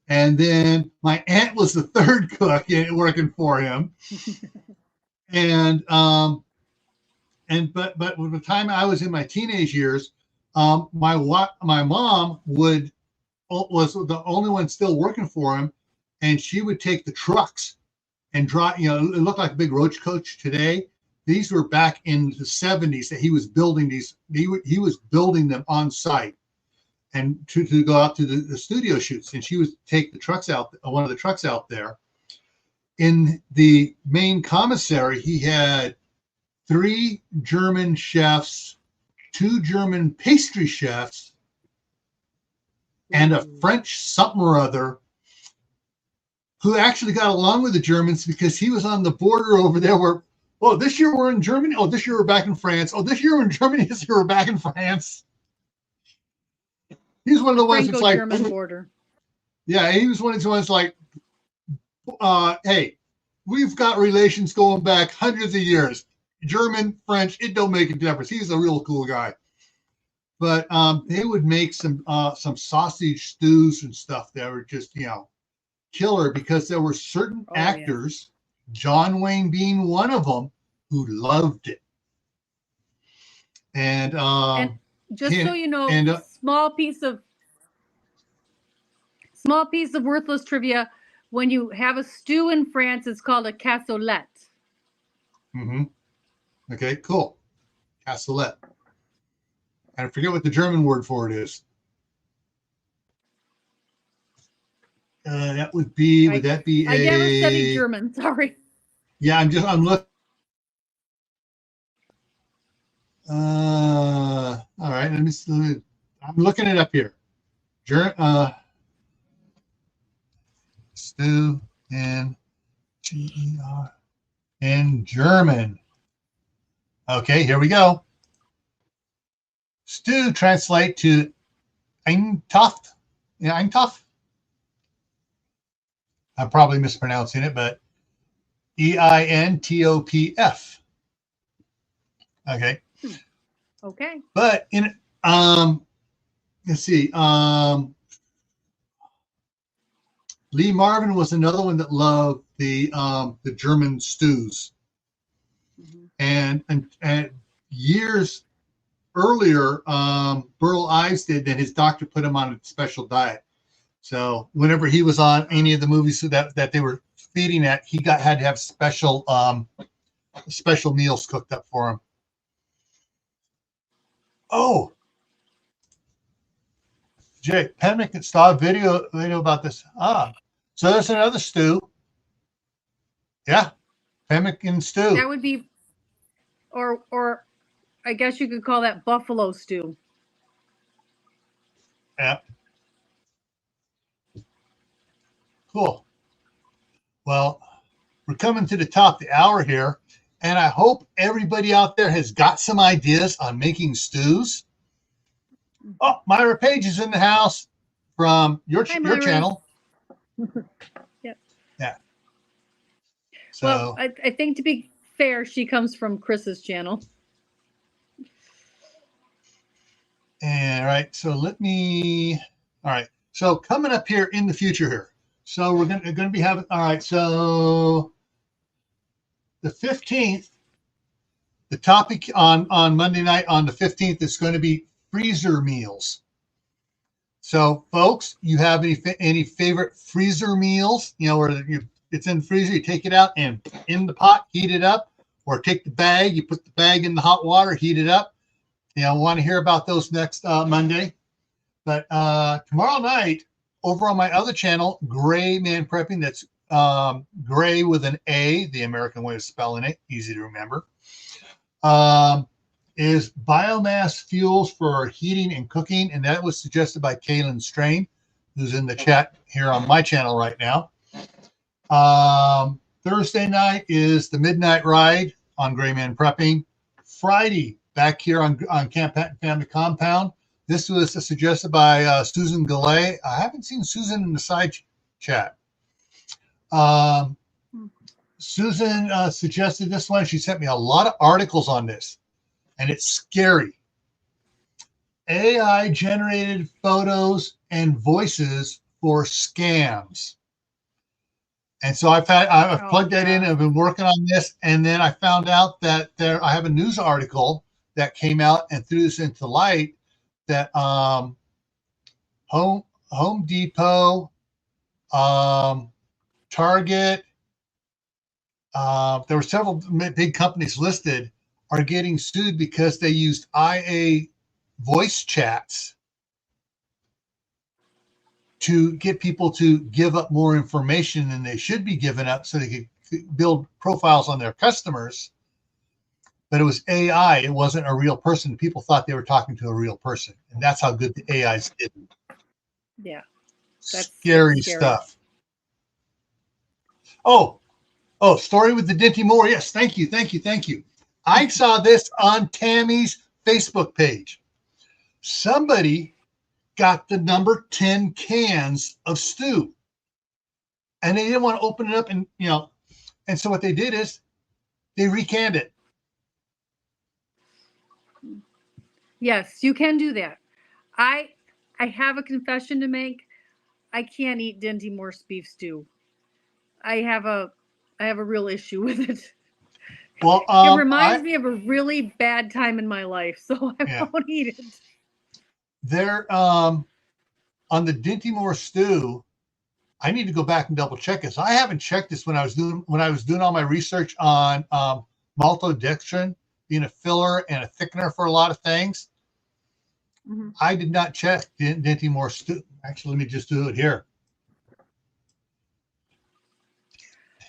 And then my aunt was the third cook working for him. But with the time I was in my teenage years, my mom was the only one still working for him, and she would take the trucks and drive. It looked like a big roach coach today. These were back in the 70s that he was building these. He was building them on site, and to go out to the studio shoots. And she would take the trucks out, one of the trucks out there. In the main commissary, he had 3 German chefs, 2 German pastry chefs, and a French something or other, who actually got along with the Germans because he was on the border over there where, this year we're in Germany. Oh, this year we're back in France. Oh, this year we're in Germany. This year we're back in France. He's one of the ones that's like, Franco-German border. Yeah, he was one of the ones like, hey, we've got relations going back hundreds of years. German, French, it don't make a difference. He's a real cool guy. But they would make some sausage stews and stuff that were just, killer, because there were certain actors, John Wayne being one of them, who loved it. And just so you know, small piece of worthless trivia: when you have a stew in France, it's called a cassolette. Mm-hmm. Okay, cool. Cassolette. I forget what the German word for it is. That would be. Would that be? I never studied German. Sorry. Yeah, I'm looking. All right. Let me. I'm looking it up here. Stew in GER in German. Okay, here we go. Stew translate to Eintopf. Yeah, Eintopf. I'm probably mispronouncing it, but EINTOPF. Okay. Okay. But in let's see. Lee Marvin was another one that loved the German stews. Mm-hmm. And years earlier, Burl Ives did, and his doctor put him on a special diet. So whenever he was on any of the movies that they were feeding at, he had to have special meals cooked up for him. Oh, Jay, Pemmick and Staub video about this. So there's another stew. Yeah, pemmican stew. That would be, or I guess you could call that buffalo stew. Yeah. Cool. Well, we're coming to the top of the hour here, and I hope everybody out there has got some ideas on making stews. Oh, Myra Page is in the house from your channel. Yep. Yeah. So, well, I think, to be fair, she comes from Chris's channel. All right. So all right. So coming up here in the future here. So we're going to be having, all right. So the 15th, the topic on Monday night on the 15th is going to be freezer meals. So folks, you have any favorite freezer meals, where it's in the freezer, you take it out and in the pot, heat it up, or take the bag, you put the bag in the hot water, heat it up. I want to hear about those next Monday. But tomorrow night, over on my other channel, Gray Man Prepping, that's gray with an A, the American way of spelling it, easy to remember, is biomass fuels for heating and cooking. And that was suggested by Kaylin Strain, who's in the chat here on my channel right now. Thursday night is the Midnight Ride on Gray Man Prepping. Friday, back here on Camp Patton Family Compound. This was suggested by Susan Galley. I haven't seen Susan in the side chat. Susan suggested this one. She sent me a lot of articles on this, and it's scary. AI generated photos and voices for scams. And so I've plugged that in. I've been working on this, and then I found out that I have a news article that came out and threw this into light that Home Depot, Target, there were several big companies listed, are getting sued because they used IA voice chats to get people to give up more information than they should be giving up so they could build profiles on their customers. But it was AI. It wasn't a real person. People thought they were talking to a real person. And that's how good the AIs did. Yeah. That's scary stuff. Oh, story with the Dinty Moore. Yes, thank you. I saw this on Tammy's Facebook page. Somebody got the number 10 cans of stew, and they didn't want to open it up, and and so what they did is they recanned it. Yes, you can do that. I have a confession to make. I can't eat Dinty Moore's beef stew. I have a real issue with it. Well, it reminds me of a really bad time in my life, so I won't eat it. They're on the Dinty Moore stew. I need to go back and double check this. I haven't checked this when I was doing all my research on maltodextrin being a filler and a thickener for a lot of things. Mm-hmm. I did not check Dinty Moore stew. Actually, let me just do it here.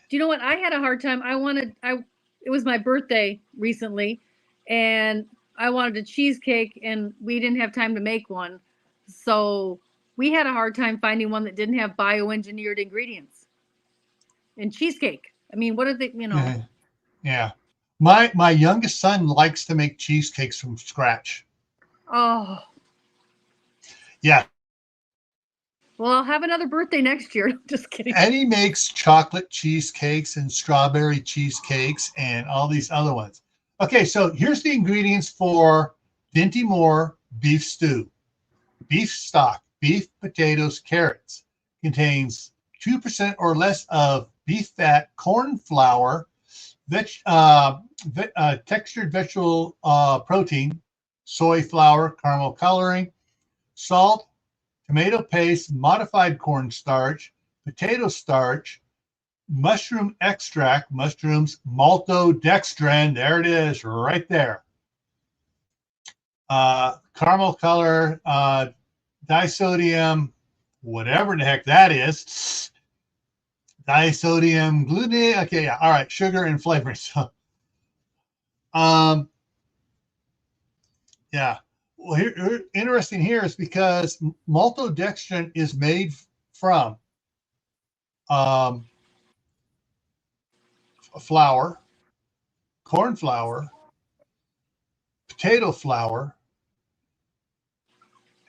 Do you know what? I had a hard time. It was my birthday recently, and I wanted a cheesecake, and we didn't have time to make one. So we had a hard time finding one that didn't have bioengineered ingredients in cheesecake. I mean, what are they, Yeah. My youngest son likes to make cheesecakes from scratch. Oh. Yeah. Well, I'll have another birthday next year. Just kidding. And he makes chocolate cheesecakes and strawberry cheesecakes and all these other ones. Okay, so here's the ingredients for Dinty Moore beef stew. Beef stock, beef, potatoes, carrots. Contains 2% or less of beef fat, corn flour, textured vegetable protein, soy flour, caramel coloring, salt, tomato paste, modified cornstarch, potato starch, mushroom extract, mushrooms, maltodextrin, there it is, right there. Caramel color, disodium, whatever the heck that is. Disodium glutamate. Okay, yeah, all right, sugar and flavoring. So, yeah. Well, here, interesting here is because maltodextrin is made from flour, corn flour, potato flour,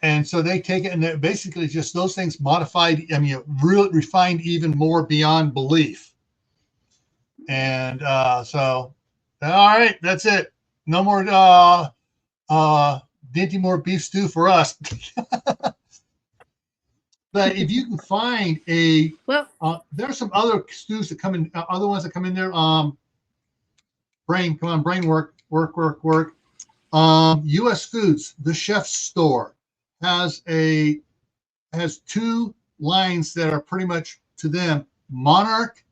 and so they take it and they're basically just those things modified. I mean, really refined even more beyond belief. And so, all right, that's it. No more Dinty Moore beef stew for us. But if you can find a, there are some other stews that come in, other ones that come in there. Brain work. U.S. Foods, the Chef's Store, has two lines that are pretty much to them Monarch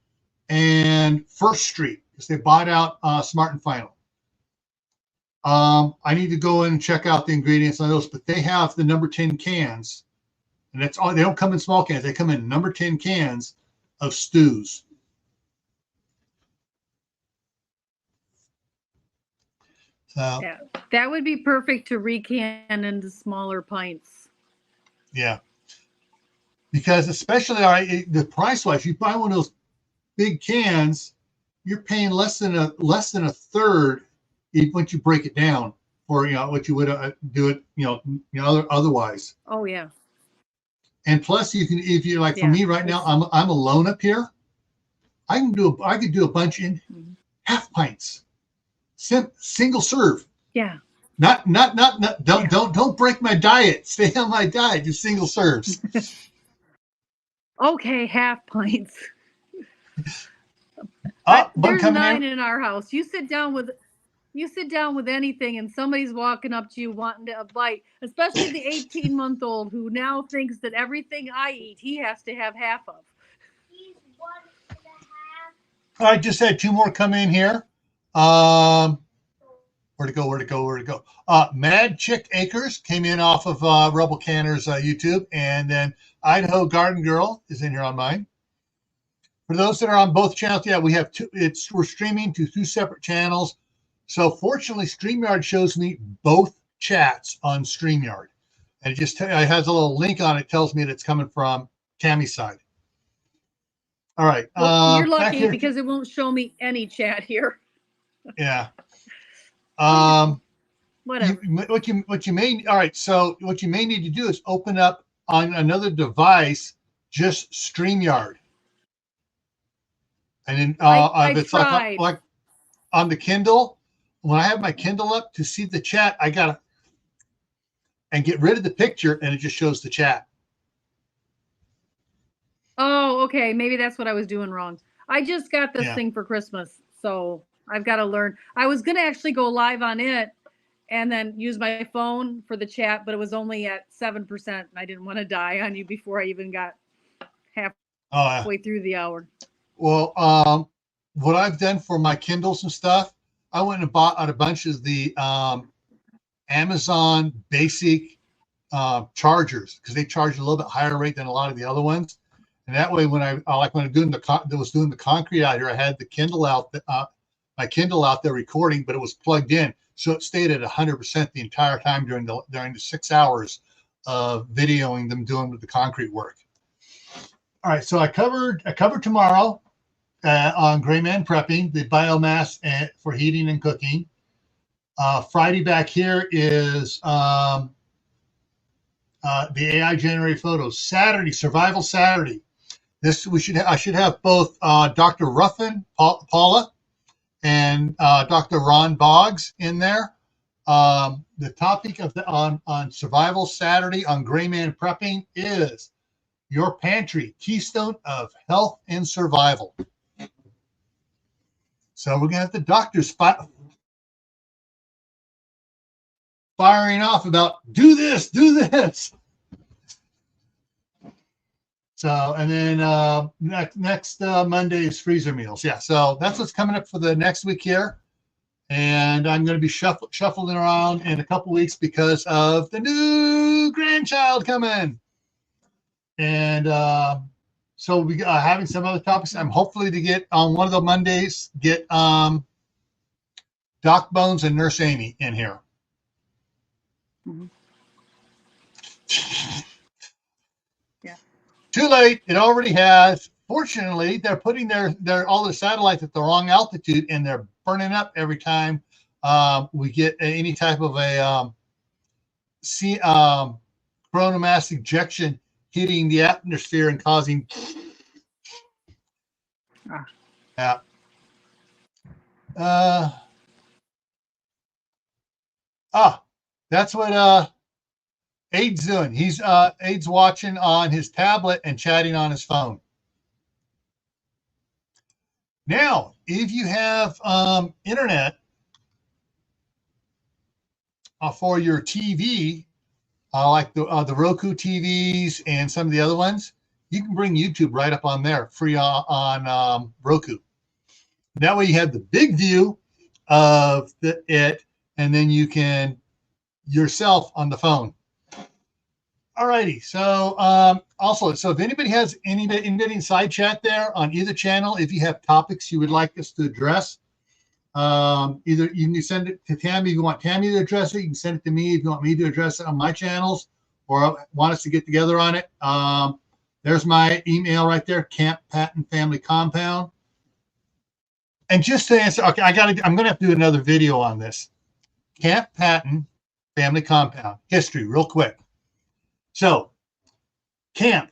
and First Street, because they bought out Smart and Final. I need to go in and check out the ingredients on those, but they have the number 10 cans, and that's all. They don't come in small cans; they come in number 10 cans of stews. So Yeah, that would be perfect to recan into smaller pints. yeah, because especially the price wise, you buy one of those big cans, you're paying less than a third once you break it down for what you would do it otherwise. Oh yeah. And plus, you can, if you like, for Yeah, me right now, I'm alone up here. I could do a bunch in Mhm. half pints, single serve. Yeah. Not don't break my diet. Stay on my diet. Do single serves. Okay, half pints. One There's coming 9 in. in our house. You sit down with anything and somebody's walking up to you wanting a bite, especially the 18-month-old who now thinks that everything I eat he has to have half of. He's 1.5. I just had 2 more come in here. Where'd it go? Mad Chick Acres came in off of Rebel Canner's YouTube, and then Idaho Garden Girl is in here on mine. For those that are on both channels, yeah, we have two. We're streaming to 2 separate channels. So fortunately, StreamYard shows me both chats on StreamYard, and it has a little link on it, tells me that it's coming from Tammy's side. All right, Well, you're back lucky here. because it won't show me any chat here. Yeah. Whatever. What you may all right. So what you may need to do is open up on another device just StreamYard, and then if it's tried. like on the Kindle, when I have my Kindle up to see the chat, I gotta and get rid of the picture, and it just shows the chat. Oh, okay. Maybe that's what I was doing wrong. I just got this Yeah. thing for Christmas, so I've got to learn. I was gonna actually go live on it and then use my phone for the chat, but it was only at 7%, and I didn't want to die on you before I even got halfway through the hour. Well, what I've done for my Kindles and stuff, I went and bought out a bunch of the Amazon basic chargers, because they charge a little bit higher rate than a lot of the other ones. And that way, when I was doing the concrete out here, I had the Kindle out, my Kindle out there recording, but it was plugged in, so it stayed at 100% the entire time during the 6 hours of videoing them doing the concrete work. All right, so I covered tomorrow on Gray Man Prepping, the biomass for heating and cooking. Friday back here is the AI generated photos. Saturday, Survival Saturday. I should have both Dr. Ruffin, Paula, and Dr. Ron Boggs in there. The topic of on Survival Saturday on Gray Man Prepping is your pantry, keystone of health and survival. So we're gonna have the doctors firing off about do this. So, and then next Monday is freezer meals. Yeah, so that's what's coming up for the next week here. And I'm going to be shuffling around in a couple weeks because of the new grandchild coming. And so we are having some other topics. I'm hopefully to get on one of the Mondays, get Doc Bones and Nurse Amy in here. Mm-hmm. Yeah. Too late. It already has. Fortunately, they're putting all their satellites at the wrong altitude, and they're burning up every time we get any type of a coronal mass ejection hitting the atmosphere and causing. Yeah. That's what Aid's doing. He's Aid's watching on his tablet and chatting on his phone. Now, if you have internet for your TV, like the Roku TVs and some of the other ones, you can bring YouTube right up on there, free on Roku. That way you have the big view of it, and then you can yourself on the phone. All righty. So Also, so if anybody has anybody inside chat there on either channel, if you have topics you would like us to address, either you can send it to Tammy if you want Tammy to address it. You can send it to me if you want me to address it on my channels, or want us to get together on it. There's my email right there, Camp Patton Family Compound. And just to answer, okay, I'm gonna have to do another video on this. Camp Patton Family Compound history, real quick. So, Camp,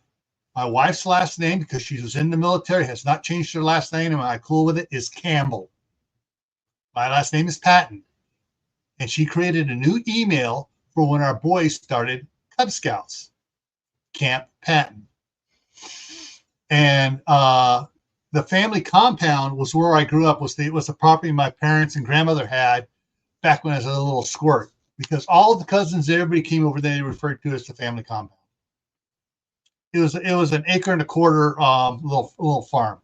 my wife's last name, because she was in the military, has not changed her last name, and I'm cool with it, is Campbell. My last name is Patton. And she created a new email for when our boys started Cub Scouts, Camp Patton. And the family compound was where I grew up. Was the property my parents and grandmother had back when I was a little squirt. Because all of the cousins, everybody came over there, they referred to it as the family compound. It was an acre and a quarter little farm.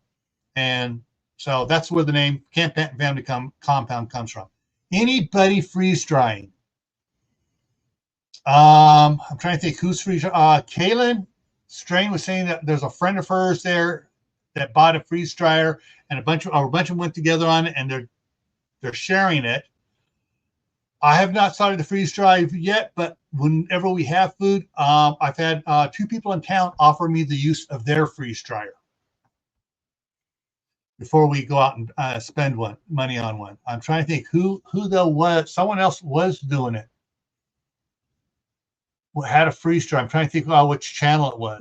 And so that's where the name Camp Patton Family Compound comes from. Anybody freeze drying? I'm trying to think who's freeze. Kaylin Strain was saying that there's a friend of hers there that bought a freeze dryer, and a bunch of them went together on it, and they're sharing it. I have not started the freeze dry yet, but whenever we have food, I've had 2 people in town offer me the use of their freeze dryer before we go out and spend money on one. I'm trying to think who though was. Someone else was doing it. Who had a freeze dryer. I'm trying to think which channel it was.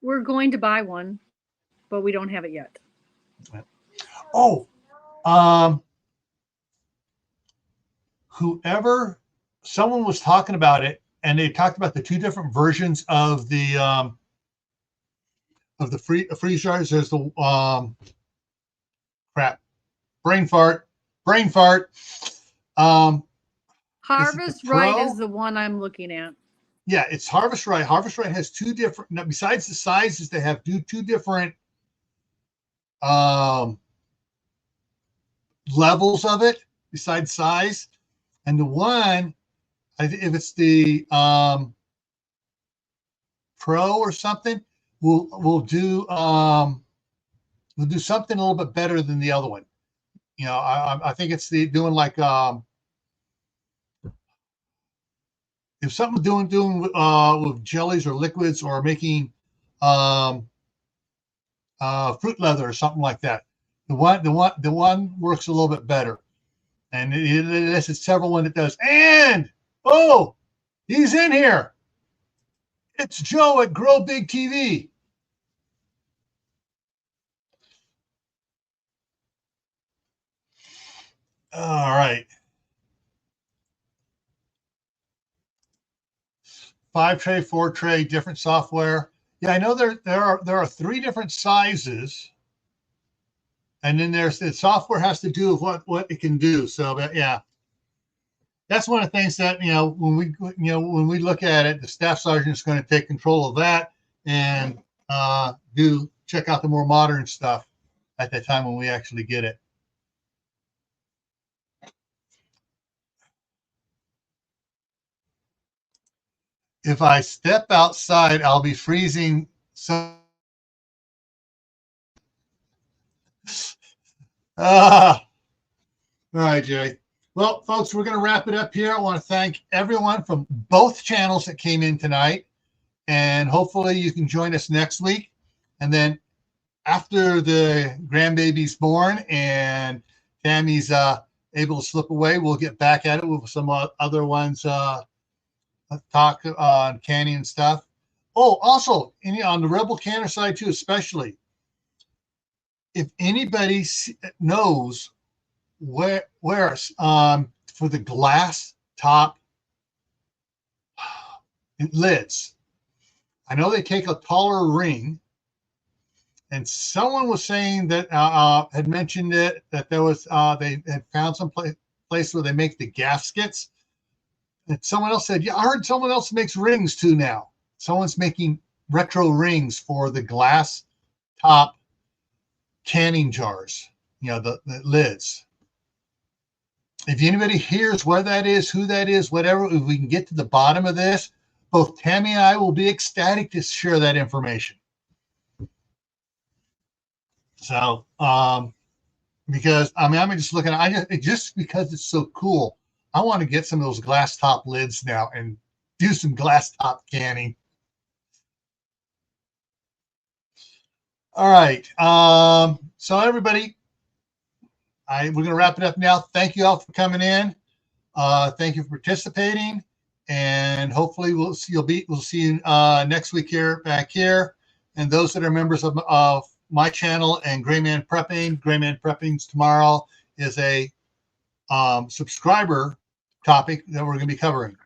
We're going to buy one, but we don't have it yet. Oh, someone was talking about it, and they talked about the 2 different versions of the freeze dryers. There's the brain fart. Harvest Right is the one I'm looking at. Yeah, it's Harvest Right. Harvest Right has 2 different. Now, besides the sizes, they have 2 different levels of it. Besides size, and the one, if it's the Pro or something, we'll do something a little bit better than the other one. You know, I think it's doing like if something doing with jellies or liquids, or making fruit leather or something like that. The one works a little bit better. And it's several one that does. And he's in here. It's Joe at Grow Big TV. All right. 5 tray, 4 tray, different software. Yeah, I know there are 3 different sizes. And then there's the software has to do with what it can do. So yeah, that's one of the things that when we look at it, the staff sergeant is going to take control of that and check out the more modern stuff at that time when we actually get it. If I step outside, I'll be freezing. All right, Jay. Well, folks, we're going to wrap it up here. I want to thank everyone from both channels that came in tonight, and hopefully you can join us next week. And then after the grandbaby's born and Tammy's able to slip away, we'll get back at it with some other ones, talk on canning and stuff. Oh, also, on the Rebel Canner side too, especially, if anybody knows where for the glass top lids, I know they take a taller ring, and someone was saying that had mentioned it, that there was they had found some place where they make the gaskets, and someone else said, yeah, I heard someone else makes rings too now. Someone's making retro rings for the glass top canning jars, the lids. If anybody hears where that is, who that is, whatever, if we can get to the bottom of this. both Tammy and I will be ecstatic to share that information. So, because I mean, I'm just looking at just because it's so cool. I want to get some of those glass top lids now and do some glass top canning. All right. So everybody, we're going to wrap it up now. Thank you all for coming in. Thank you for participating, and hopefully we'll see you next week back here. And those that are members of my channel and Gray Man Prepping's tomorrow is a subscriber topic that we're going to be covering.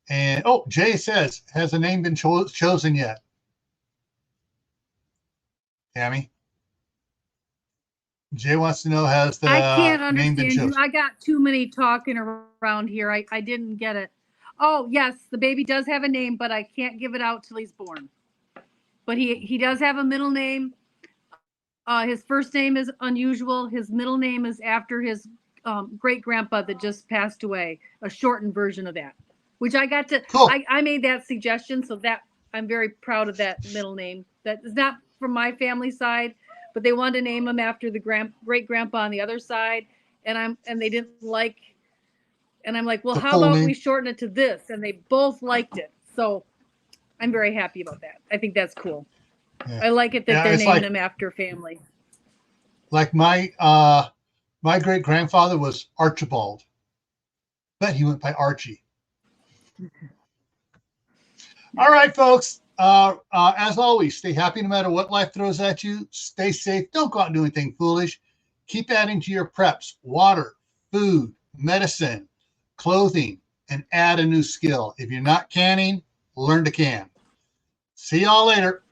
And Jay says, has a name been chosen yet? Tammy? Jay wants to know, has the I can't name been understand chosen? you. I got too many talking around here. I didn't get it. Oh, yes, the baby does have a name, but I can't give it out till he's born. But he does have a middle name. His first name is unusual. His middle name is after his great grandpa that just passed away, a shortened version of that, which I got to, Cool. I made that suggestion. So that I'm very proud of that middle name. That is not from my family side, but they wanted to name him after the great grandpa on the other side. And they didn't like, and I'm like, well, how about we shorten it to this? And they both liked it. So I'm very happy about that. I think that's cool. Yeah. I like it that they're naming him after family. Like my great grandfather was Archibald, but he went by Archie. All right, folks. As always, stay happy no matter what life throws at you. Stay safe. Don't go out and do anything foolish. Keep adding to your preps: water, food, medicine, clothing, and add a new skill. If you're not canning, learn to can. See y'all later.